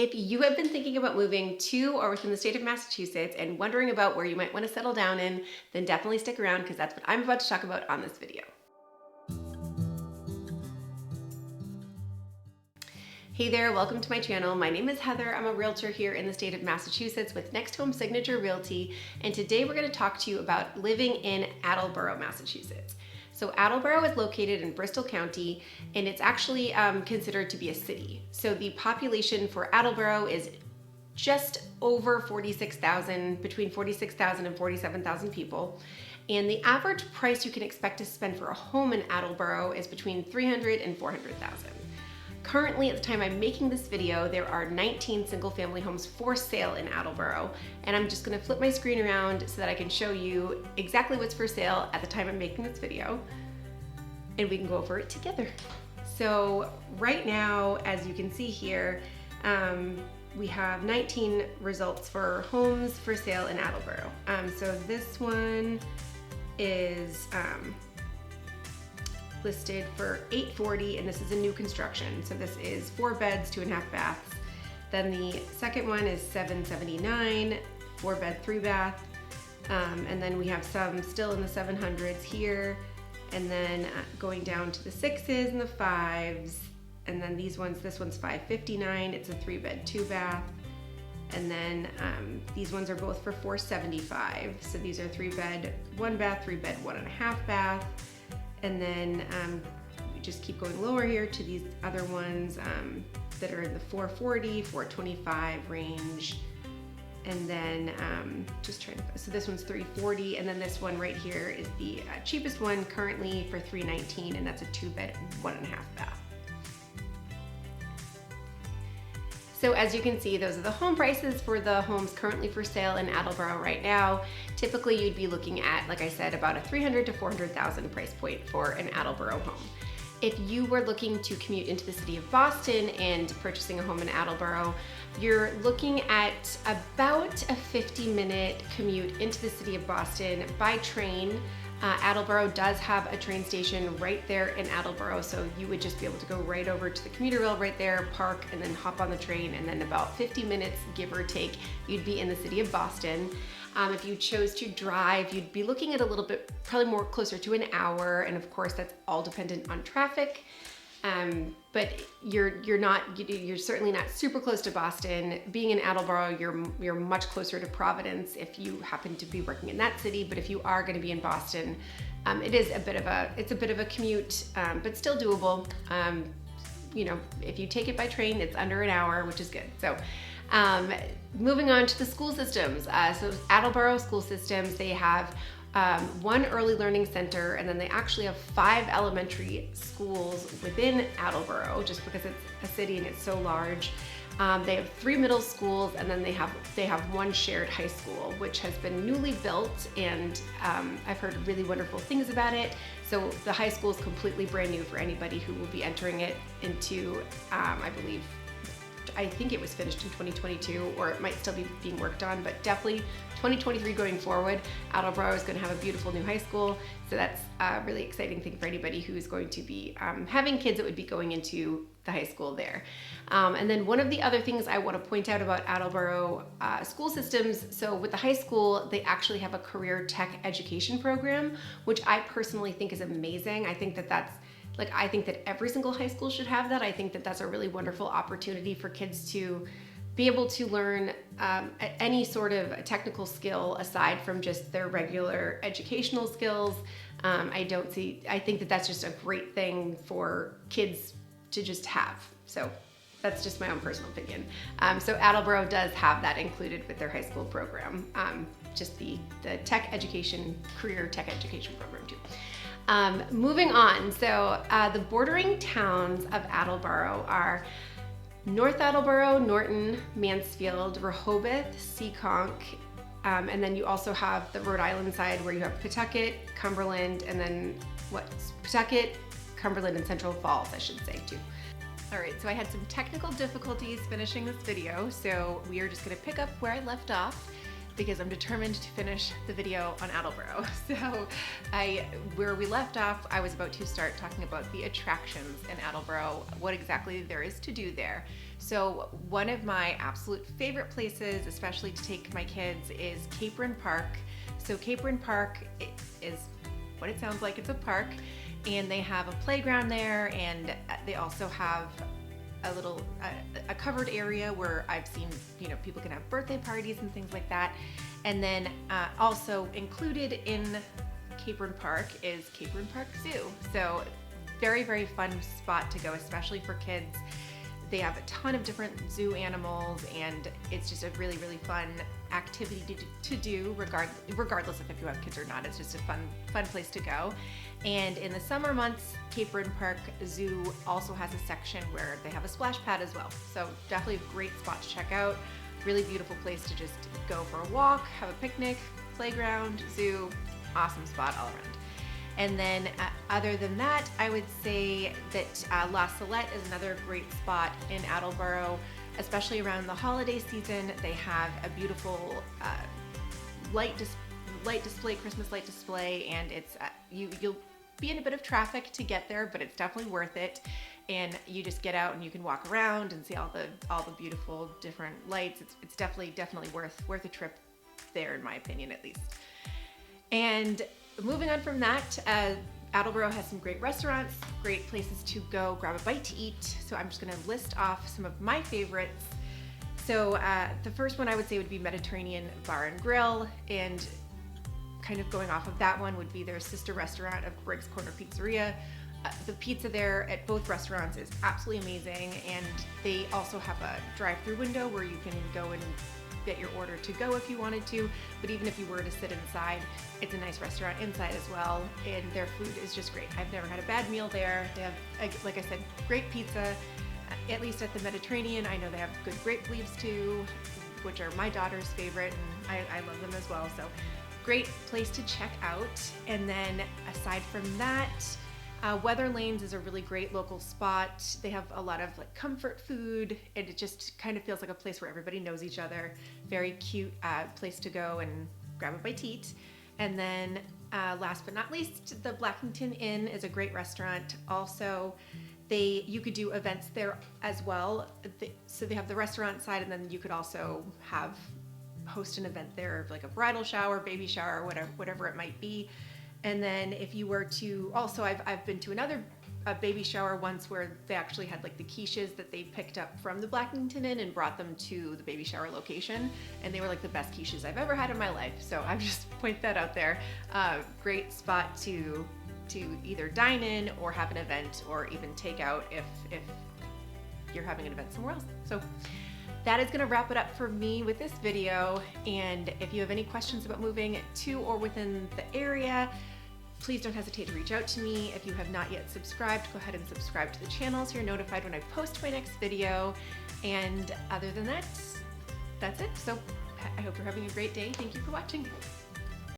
If you have been thinking about moving to or within the state of Massachusetts and wondering about where you might want to settle down in, then definitely stick around because that's what I'm about to talk about on this video. Hey there, welcome to my channel. My name is Heather. I'm a realtor here in the state of Massachusetts with Next Home Signature Realty, and today we're going to talk to you about living in Attleboro, Massachusetts. So Attleboro is located in Bristol County, and it's actually considered to be a city. So the population for Attleboro is just over 46,000, between 46,000 and 47,000 people. And the average price you can expect to spend for a home in Attleboro is between $300,000 and $400,000. Currently, at the time I'm making this video, there are 19 single-family homes for sale in Attleboro, and I'm just gonna flip my screen around so that I can show you exactly what's for sale at the time I'm making this video, and we can go over it together. So right now, as you can see here, we have 19 results for homes for sale in Attleboro. So this one is listed for $840, and this is a new construction. So this is 4 beds, 2.5 baths. Then the second one is $779, 4 bed, 3 bath. And then we have some still in the 700s here. And then going down to the 6s and the 5s. And then this one's $559. It's a 3 bed, 2 bath. And then these ones are both for $475. So these are 3 bed, 1 bath, 3 bed, 1.5 bath. And then we just keep going lower here to these other ones that are in the $440, $425 range. And then so this one's $340, and then this one right here is the cheapest one currently for $319, and that's a 2 bed, 1.5 bath. So as you can see, those are the home prices for the homes currently for sale in Attleboro right now. Typically you'd be looking at, like I said, about a $300,000 to $400,000 price point for an Attleboro home. If you were looking to commute into the city of Boston and purchasing a home in Attleboro, you're looking at about a 50-minute commute into the city of Boston by train. Attleboro does have a train station right there in Attleboro, so you would just be able to go right over to the commuter rail right there, park, and then hop on the train, and then about 50 minutes, give or take, you'd be in the city of Boston. If you chose to drive, you'd be looking at a little bit, probably more closer to an hour, and of course that's all dependent on traffic. But you're certainly not super close to Boston. Being in Attleboro, you're much closer to Providence if you happen to be working in that city. But if you are going to be in Boston, it's a bit of a commute, but still doable. You know, if you take it by train, it's under an hour, which is good. So, moving on to the school systems. So Attleboro school systems, they have 1 early learning center, and then they actually have 5 elementary schools within Attleboro, just because it's a city and it's so large. They have 3 middle schools, and then they have 1 shared high school, which has been newly built, and I've heard really wonderful things about it. So the high school is completely brand new for anybody who will be entering it into, I think it was finished in 2022, or it might still be being worked on, but definitely 2023 going forward, Attleboro is going to have a beautiful new high school. So that's a really exciting thing for anybody who is going to be having kids that would be going into the high school there. And then one of the other things I want to point out about Attleboro school systems, so with the high school, they actually have a career tech education program, which I personally think is amazing. I think that every single high school should have that. I think that that's a really wonderful opportunity for kids to be able to learn any sort of technical skill aside from just their regular educational skills. I think that that's just a great thing for kids to just have. So that's just my own personal opinion. So Attleboro does have that included with their high school program, just the tech education, career tech education program too. Moving on, so the bordering towns of Attleboro are North Attleboro, Norton, Mansfield, Rehoboth, Seekonk, and then you also have the Rhode Island side where you have Pawtucket, Cumberland, and then Pawtucket, Cumberland, and Central Falls, I should say too. All right, so I had some technical difficulties finishing this video, so we are just gonna pick up where I left off. because I'm determined to finish the video on Attleboro. So where we left off, I was about to start talking about the attractions in Attleboro, what exactly there is to do there. So one of my absolute favorite places, especially to take my kids, is Capron Park. So Capron Park is what it sounds like, it's a park, and they have a playground there, and they also have a covered area where I've seen, people can have birthday parties and things like that. And then also included in Capron Park is Capron Park Zoo. So very, very fun spot to go, especially for kids. They have a ton of different zoo animals, and it's just a really, really fun activity to do regardless of if you have kids or not. It's just a fun place to go. And in the summer months, Capron Park Zoo also has a section where they have a splash pad as well. So definitely a great spot to check out. Really beautiful place to just go for a walk, have a picnic, playground, zoo, awesome spot all around. And then other than that, I would say that La Salette is another great spot in Attleboro, especially around the holiday season. They have a beautiful Christmas light display, and it's you'll be in a bit of traffic to get there, but it's definitely worth it. And you just get out and you can walk around and see all the beautiful different lights. It's definitely worth a trip there, in my opinion, at least. And moving on from that, Attleboro has some great restaurants, great places to go grab a bite to eat. So I'm just gonna list off some of my favorites. So the first one I would say would be Mediterranean Bar and Grill, and kind of going off of that one would be their sister restaurant of Briggs Corner Pizzeria. The pizza there at both restaurants is absolutely amazing, and they also have a drive-through window where you can go and get your order to go if you wanted to, but even if you were to sit inside, it's a nice restaurant inside as well, and their food is just great. I've never had a bad meal there. They have, like I said, great pizza, at least at the Mediterranean. I know they have good grape leaves too, which are my daughter's favorite, and I love them as well, so great place to check out. And then aside from that, Weather Lanes is a really great local spot. They have a lot of comfort food, and it just kind of feels like a place where everybody knows each other. Very cute place to go and grab a bite to eat. And then last but not least, the Blackington Inn is a great restaurant. Also, you could do events there as well. So they have the restaurant side, and then you could also host an event there, like a bridal shower, baby shower, whatever it might be. And then if you were to, also I've been to a baby shower once where they actually had the quiches that they picked up from the Blackington Inn and brought them to the baby shower location, and they were the best quiches I've ever had in my life. So I just point that out there. Great spot to either dine in or have an event, or even take out if you're having an event somewhere else. So that is going to wrap it up for me with this video. And if you have any questions about moving to or within the area, please don't hesitate to reach out to me. If you have not yet subscribed, go ahead and subscribe to the channel so you're notified when I post my next video. And other than that, that's it. So I hope you're having a great day. Thank you for watching.